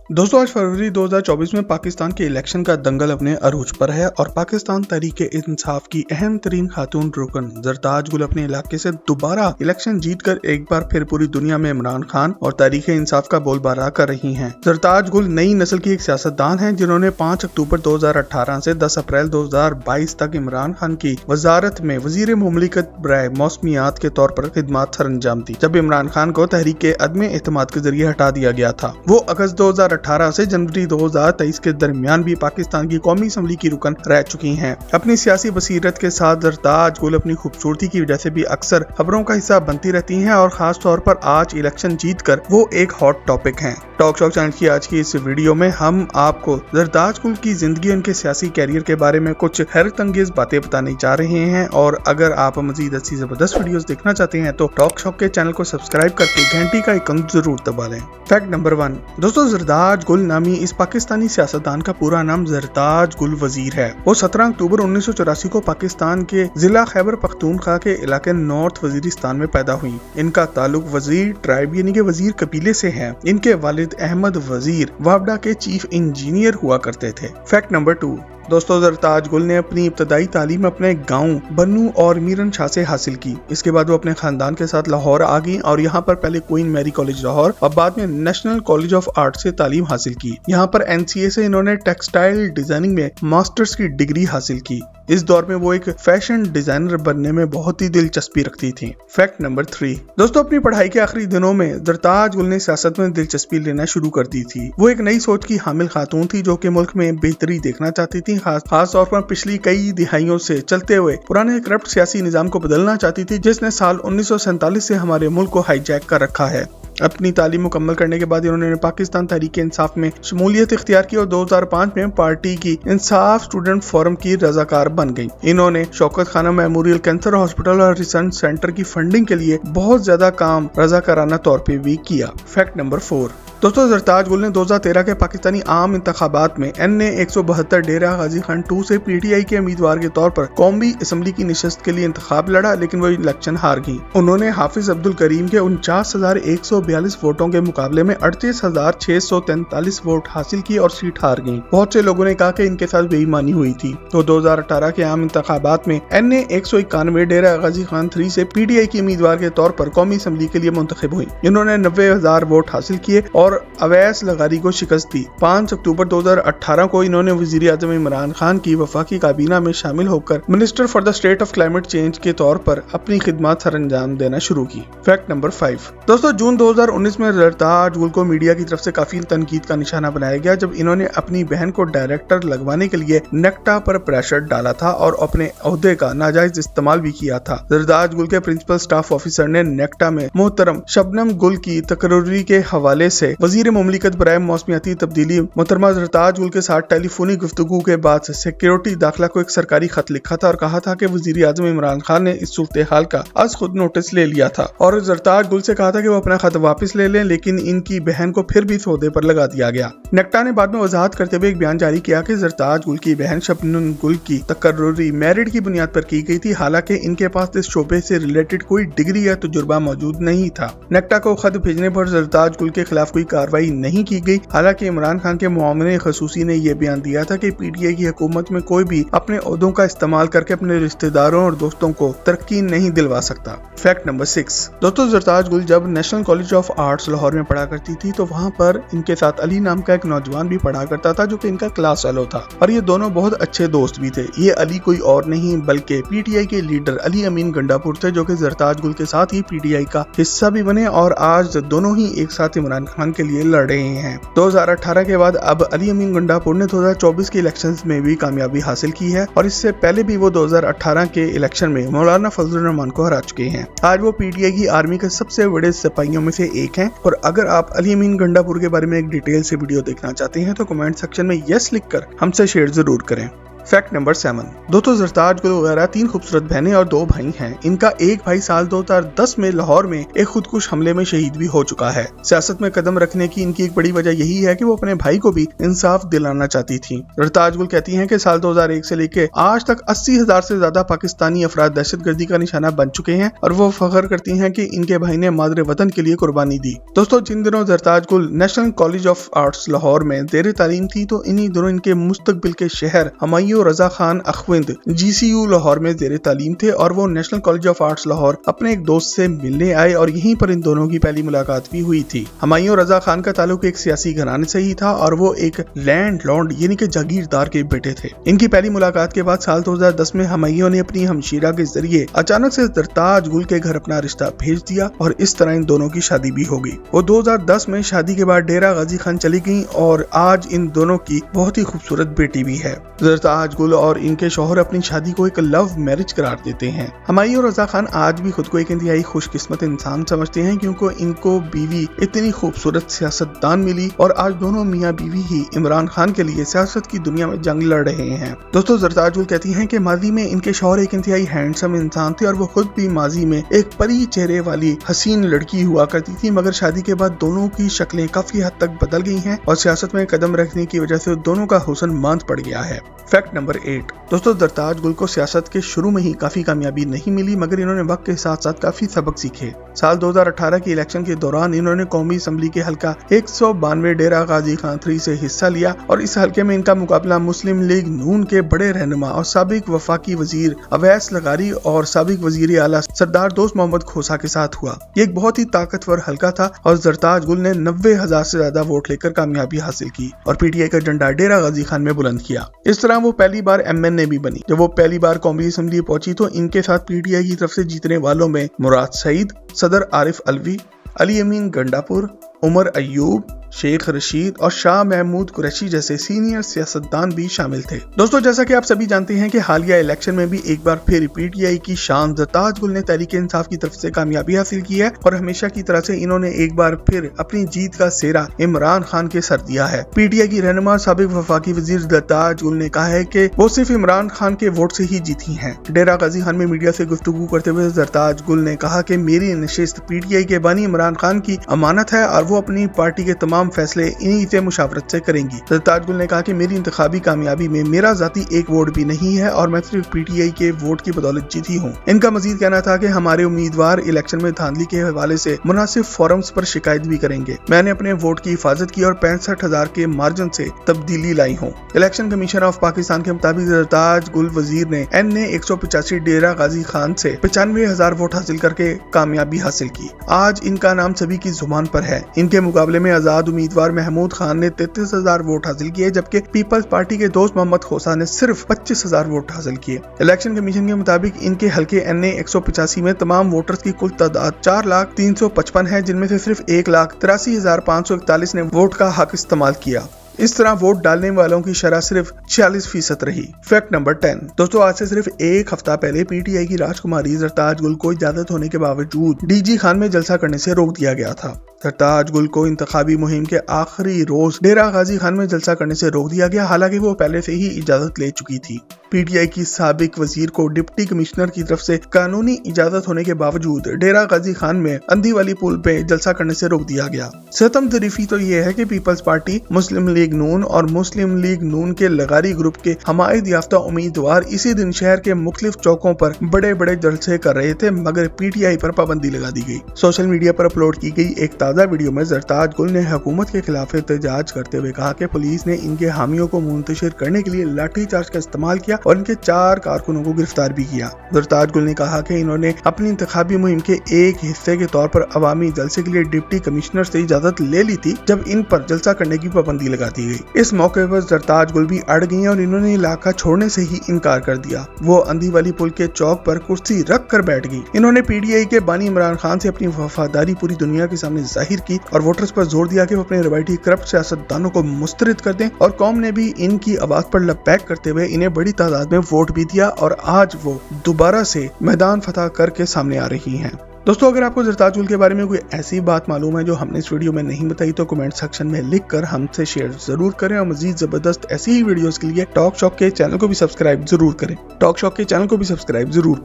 दोस्तों, आज फरवरी 2024 में पाकिस्तान के इलेक्शन का दंगल अपने अरूज पर है और पाकिस्तान तहरीक-ए-इंसाफ की अहम तरीन खातून रुकन जरताज गुल अपने इलाके से दोबारा इलेक्शन जीतकर एक बार फिर पूरी दुनिया में इमरान खान और तहरीक-ए-इंसाफ का बोलबाला कर रही हैं। जरताज गुल नई नस्ल की एक सियासतदान है जिन्होंने 5 अक्टूबर 2018 से 10 अप्रैल 2022 तक इमरान खान की वजारत में वजीर मुमलिकत बराए मौसमियात के तौर पर खिदमात सर अंजाम दी, जब इमरान खान को तहरीक-ए-अदम-ए-एतमाद के जरिए हटा दिया गया था। वो अगस्त 2018 से जनवरी 2023 के दरमियान भी पाकिस्तान की कौमी असम्बली की रुकन रह चुकी हैं। अपनी सियासी बसीरत के साथ जरताज गुल अपनी खूबसूरती की वजह से भी अक्सर खबरों का हिस्सा बनती रहती हैं और खास तौर पर आज इलेक्शन जीतकर वो एक हॉट टॉपिक हैं। टॉक शॉक चैनल की आज की इस वीडियो में हम आपको जरताज गुल की जिंदगी, उनके सियासी कैरियर के बारे में कुछ हैरत अंगेज बातें बताने जा रहे हैं। और अगर आप मजीद अच्छी जबरदस्त वीडियोस देखना चाहते हैं तो टॉक शॉक के चैनल को सब्सक्राइब करके घंटी का आइकन जरूर दबा लें। फैक्ट नंबर 1, दोस्तों, जरताज गुल नामी इस पाकिस्तानी सियासतदान का पूरा नाम जरताज गुल वजीर है। वो 17 अक्टूबर 1984 को पाकिस्तान के जिला खैबर पख्तूनख्वा के इलाके नॉर्थ वजीरिस्तान में पैदा हुई। इनका ताल्लुक वजीर ट्राइब यानी कि वजीर कबीले से है। इनके वालिद अहमद वजीर वावडा के चीफ इंजीनियर हुआ करते थे। फैक्ट नंबर 2, दोस्तों, जरताज गुल ने अपनी इब्तदाई तालीम अपने गांव बन्नू और मीरन शाह से हासिल की। इसके बाद वो अपने खानदान के साथ लाहौर आ गई और यहाँ पर पहले क्वीन मैरी कॉलेज लाहौर और बाद में नेशनल कॉलेज ऑफ आर्ट से तालीम हासिल की। यहाँ पर NCA से इन्होंने टेक्सटाइल डिजाइनिंग में मास्टर्स की डिग्री हासिल की। इस दौर में वो एक फैशन डिजाइनर बनने में बहुत ही दिलचस्पी रखती थी। फैक्ट नंबर 3, दोस्तों, अपनी पढ़ाई के आखिरी दिनों में जरताज गुल ने सियासत में दिलचस्पी लेना शुरू कर दी थी। वो एक नई सोच की हामिल खातून थी जो कि मुल्क में बेहतरी देखना चाहती थी। खास तौर पर पिछली कई दिहाइयों से चलते हुए पुराने करप्ट सियासी निजाम को बदलना चाहती थी, जिसने साल 1947 से हमारे मुल्क को हाईजैक कर रखा है। अपनी तालीम मुकम्मल करने के बाद इन्होंने पाकिस्तान तहरीक-ए-इंसाफ में शमूलियत इख्तियार की और 2005 में पार्टी की इंसाफ स्टूडेंट फोरम की रजाकार बन गई। इन्होंने शौकत खाना मेमोरियल कैंसर हॉस्पिटल और रिसर्च सेंटर की फंडिंग के लिए बहुत ज्यादा काम रजाकाराना तौर पे भी किया। फैक्ट नंबर 4, दोस्तों, जरताज गुल ने 2013 के पाकिस्तानी आम इंतखाबात में NA 172 डेरा गाजी खान 2 से PTI के उम्मीदवार के तौर पर कौमी असम्बली की निशस्त के लिए इंतखाब लड़ा, लेकिन वो इलेक्शन हार गई। उन्होंने हाफिज अब्दुल करीम के 49,142 वोटों के मुकाबले में 38,643 वोट हासिल की और सीट हार गई। बहुत से लोगों ने कहा कि इनके साथ बेईमानी हुई थी। तो 2018 के आम इंतखाबात में NA 191 डेरा गाजी खान 3 से PTI की उम्मीदवार के तौर पर कौमी असम्बली के लिए मुंतखब हुई। इन्होंने 90,000 वोट हासिल किए और अवैस लगारी को शिकस्त दी। 5 अक्टूबर 2018 को इन्होंने वजीर आजम इमरान खान की वफाकी काबीना में शामिल होकर minister for the state of climate change के तौर पर अपनी खिदमत सर अंजाम देना शुरू की। फैक्ट नंबर 5, दोस्तों, जून 2019 में जरताज गुल को मीडिया की तरफ से काफी तनकीद का निशाना बनाया गया जब इन्होंने अपनी बहन को डायरेक्टर लगवाने के लिए नेक्टा पर प्रेशर डाला था और अपने ओहदे का नाजायज इस्तेमाल भी किया था। जरताज गुल के प्रिंसिपल स्टाफ ऑफिसर ने नेक्टा में मोहतरम शबनम गुल की तकर्री के हवाले से वजीर मुमलिकत बराए मौसमियाती तब्दीली मोहतरमा जरताज गुल के साथ टेलीफोनी गुफ्तगू के बाद सिक्योरिटी दाखिला को एक सरकारी खत लिखा था और कहा था कि वजीर आजम इमरान खान ने इस सूरत हाल का आज खुद नोटिस ले लिया था और जरताज गुल से कहा था कि वो अपना खत वापस ले लें, लेकिन इनकी बहन को फिर भी सौदे पर लगा दिया गया। नेक्टा ने बाद में वजाहत करते हुए एक बयान जारी किया कि जरताज गुल की बहन शबनम गुल की तकर्री मेरिट की बुनियाद पर की गई थी, हालांकि इनके पास इस शोबे से रिलेटेड कोई डिग्री या तजुर्बा मौजूद नहीं था। नेक्टा को खत भेजने पर जरताज गुल के खिलाफ कोई कार्रवाई नहीं की गई। हालांकि इमरान खान के मुआविन खसूसी ने यह बयान दिया था कि PTI की हुकूमत में कोई भी अपने ओहदों का इस्तेमाल करके अपने रिश्तेदारों और दोस्तों को तरक्की नहीं दिलवा सकता। फैक्ट नंबर 6, दोस्तों, जरताज गुल जब national college of arts Lahore में पढ़ा करती थी तो वहाँ पर इनके साथ अली नाम का एक नौजवान भी पढ़ा करता था जो कि इनका क्लास फेलो था और ये दोनों बहुत अच्छे दोस्त भी थे। ये अली कोई और नहीं बल्कि PTI के लीडर अली अमीन गंडापुर थे, जो कि जरताज गुल के साथ ही PTI का हिस्सा भी बने और आज दोनों ही एक साथ इमरान खान के लिए लड़ रहे हैं। 2018 के बाद अब अली अमीन गंडापुर ने 2024 के इलेक्शंस में भी कामयाबी हासिल की है और इससे पहले भी वो 2018 के इलेक्शन में मौलाना फजलुर रहमान को हरा चुके हैं। आज वो PTI की आर्मी के सबसे बड़े सिपाहियों में से एक हैं। और अगर आप अली अमीन गंडापुर के बारे में एक डिटेल से वीडियो देखना चाहते हैं तो कमेंट सेक्शन में यस लिखकर हमसे शेयर जरूर करें। Fact number 7। दोस्तों जरताज गुल वगैरह 3 खूबसूरत बहनें और 2 भाई हैं। इनका एक भाई साल 2010 में लाहौर में एक खुदकुश हमले में शहीद भी हो चुका है। सियासत में कदम रखने की इनकी एक बड़ी वजह यही है कि वो अपने भाई को भी इंसाफ दिलाना चाहती थी। जरताज गुल कहती हैं कि साल 2001 से लेकर आज तक 80,000 से ज्यादा पाकिस्तानी अफराद दहशतगर्दी का निशाना बन चुके हैं और वो फख्र करती हैं कि इनके भाई ने मादरे वतन के लिए कुर्बानी दी। दोस्तों जिन दिनों जरताज गुल national college of arts Lahore में जेर तालीम थी तो इन्हीं दिनों इनके मुस्तकबिल के शहर हुमायूं रजा खान अखविंद GCU लाहौर में जेर तालीम थे और वो national college of arts Lahore अपने एक दोस्त से मिलने आए और यहीं पर इन दोनों की पहली मुलाकात भी हुई थी। हुमायूं रजा खान का ताल्लुक एक सियासी घराने से ही था और वो एक लैंड लॉर्ड यानी कि जागीरदार के बेटे थे। इनकी पहली मुलाकात के बाद साल 2010 में हुमायूं ने अपनी हमशीरा के जरिए अचानक से जरताज गुल के घर अपना रिश्ता भेज दिया और इस तरह इन दोनों की शादी भी हो गई। वो 2010 में शादी के बाद डेरा गाजी खान चली गई और आज इन दोनों की बहुत ही खूबसूरत बेटी भी है। जरताज गुल और इनके शौहर अपनी शादी को एक लव मैरिज करार देते हैं। हुमायूं रजा खान आज भी खुद को एक इंतहाई खुशकिस्मत इंसान समझते हैं क्योंकि इनको बीवी इतनी खूबसूरत सियासतदान मिली और आज दोनों मियाँ बीवी ही इमरान खान के लिए सियासत की दुनिया में जंग लड़ रहे हैं। दोस्तों जरताज गुल कहती हैं कि माजी में इनके शौहर एक इंतहाई हैंडसम इंसान थे और वो खुद भी माजी में एक परी चेहरे वाली हसीन लड़की हुआ करती थी, मगर शादी के बाद दोनों की शक्लें काफी हद तक बदल गई हैं और सियासत में कदम रखने की वजह से दोनों का हुस्न मांद पड़ गया है। Fact number 8। दोस्तों जरताज गुल को सियासत के शुरू में ही काफी कामयाबी नहीं मिली मगर इन्होंने वक्त के साथ साथ काफी सबक सीखे। साल 2018 के इलेक्शन के दौरान इन्होंने कौमी असम्बली के हल्का 192 डेरा गाजी खान 3 से हिस्सा लिया और इस हल्के में इनका मुकाबला मुस्लिम लीग नून के बड़े रहनुमा और साबिक वफाकी वजीर अवैस लगारी और साबिक वजीर आला सरदार दोस्त मोहम्मद खोसा के साथ हुआ। ये एक बहुत ही ताकतवर हल्का था और जरताज गुल ने 90,000 से ज्यादा वोट लेकर कामयाबी हासिल की और PTI का झंडा डेरा गाजी खान में बुलंद किया। इस तरह वो पहली बार MNA भी बनी। जब वो पहली बार कौमी असम्बली पहुंची तो इनके साथ PTI की तरफ से जीतने वालों में मुराद सईद, सदर आरिफ अलवी, अली अमीन गंडापुर, उमर अयूब, शेख रशीद और शाह महमूद कुरैशी जैसे सीनियर सियासतदान भी शामिल थे। दोस्तों जैसा कि आप सभी जानते हैं कि हालिया इलेक्शन में भी एक बार फिर PTI की शान जरताज गुल ने तहरीक इंसाफ की तरफ से कामयाबी हासिल की है और हमेशा की तरह से इन्होंने एक बार फिर अपनी जीत का सेहरा इमरान खान के सर दिया है। PTI की रहनुमा साबिक वफाकी वजीर जरताज गुल ने कहा है कि वो सिर्फ इमरान खान के वोट से ही जीती हैं। डेरा गाजी खान में मीडिया से गुफ्तगू करते हुए जरताज गुल ने कहा कि मेरी नशिस्त PTI के बानी इमरान खान की अमानत है और वो अपनी पार्टी के तमाम फैसले इन्हीं से मुशावरत से करेंगी। जरताज गुल ने कहा कि मेरी इंतखाबी कामयाबी में मेरा जाती एक वोट भी नहीं है और मैं सिर्फ PTI के वोट की बदौलत जीती हूँ। इनका मजीद कहना था कि हमारे उम्मीदवार इलेक्शन में धांधली के हवाले से मुनासिब फोरम्स पर शिकायत भी करेंगे। मैंने अपने वोट की हिफाजत की और 65,000 के मार्जिन से तब्दीली लाई हूँ। इलेक्शन कमीशन ऑफ पाकिस्तान के मुताबिक जरताज गुल वजीर ने NA 185 डेरा गाजी खान से 95,000 वोट हासिल करके कामयाबी हासिल की। आज इनका नाम सभी की जुबान पर है। इनके मुकाबले में आजाद उम्मीदवार महमूद खान ने 33,000 वोट हासिल किए जबकि पीपल्स पार्टी के दोस्त मोहम्मद खोसा ने सिर्फ 25,000 वोट हासिल किए। इलेक्शन कमीशन के मुताबिक इनके हल्के NA 185 में तमाम वोटर्स की कुल तादाद 4,355 है जिनमें से सिर्फ 1,83,541 ने वोट का हक इस्तेमाल किया। इस तरह वोट डालने वालों की शरह सिर्फ 46% रही। Fact number 10। दोस्तों आज से सिर्फ एक हफ्ता पहले PTI की राजकुमारी जरताज गुल को इजाजत होने के बावजूद DG खान में जलसा करने से रोक दिया गया था। जरताज गुल को इंतखाबी मुहिम के आखिरी रोज डेरा गाजी खान में जलसा करने से रोक दिया गया, हालांकि वो पहले से ही इजाजत ले चुकी थी। PTI की साबिक वजीर को डिप्टी कमिश्नर की तरफ से कानूनी इजाजत होने के बावजूद डेरा गाजी खान में अंधी वाली पुल पे जलसा करने से रोक दिया गया। सितम जरीफी तो ये है कि पीपल्स पार्टी, मुस्लिम लीग नून और मुस्लिम लीग नून के लगारी ग्रुप के हमायत याफ्ता उम्मीदवार इसी दिन शहर के मुख्तलिफ चौकों पर बड़े बड़े जलसे कर रहे थे मगर PTI पर पाबंदी लगा दी गई। सोशल मीडिया पर अपलोड की गई एक ताज़ा वीडियो में जरताज गुल ने हुकूमत के खिलाफ एहतजाज करते हुए कहा कि पुलिस ने इनके हामियों को मुंतशिर करने के लिए लाठी चार्ज का इस्तेमाल किया और इनके 4 कारकुनों को गिरफ्तार भी किया। जरताज गुल ने कहा कि इन्होंने अपनी इंतखाबी मुहिम के एक हिस्से के तौर पर अवामी जलसे के लिए डिप्टी कमिश्नर से इजाजत ले ली थी जब इन पर जलसा करने की पाबंदी लगा दी गई। इस मौके पर जरताज गुल भी अड़ गई और इन्होंने इलाका छोड़ने से ही इनकार कर दिया। वो अंधी वाली पुल के चौक पर कुर्सी रख कर बैठ गई। इन्होंने PTI के बानी इमरान खान से अपनी वफादारी पूरी दुनिया के सामने जाहिर की और वोटर्स पर जोर दिया कि वो अपने रवायती करप्ट सियासतदानों को मुस्तरद कर दें और कौम ने भी इनकी आवाज पर लबैक करते हुए इन्हें बड़ी तादाद में वोट भी दिया और आज वो दोबारा से मैदान फतह करके सामने आ रही हैं। दोस्तों अगर आपको जरताज गुल के बारे में कोई ऐसी बात मालूम है जो हमने इस वीडियो में नहीं बताई तो कमेंट सेक्शन में लिखकर हमसे शेयर जरूर करें, और मजीद जबरदस्त ऐसी ही वीडियोस के लिए टॉक शॉक के चैनल को भी सब्सक्राइब जरूर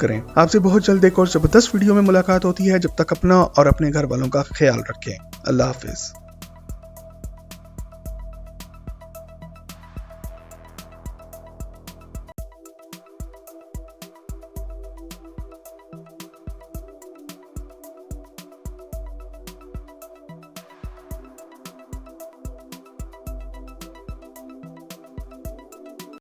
करें। आपसे बहुत जल्द एक और जबरदस्त वीडियो में मुलाकात होती है। जब तक अपना और अपने घर वालों का ख्याल रखें। अल्लाह हाफिज।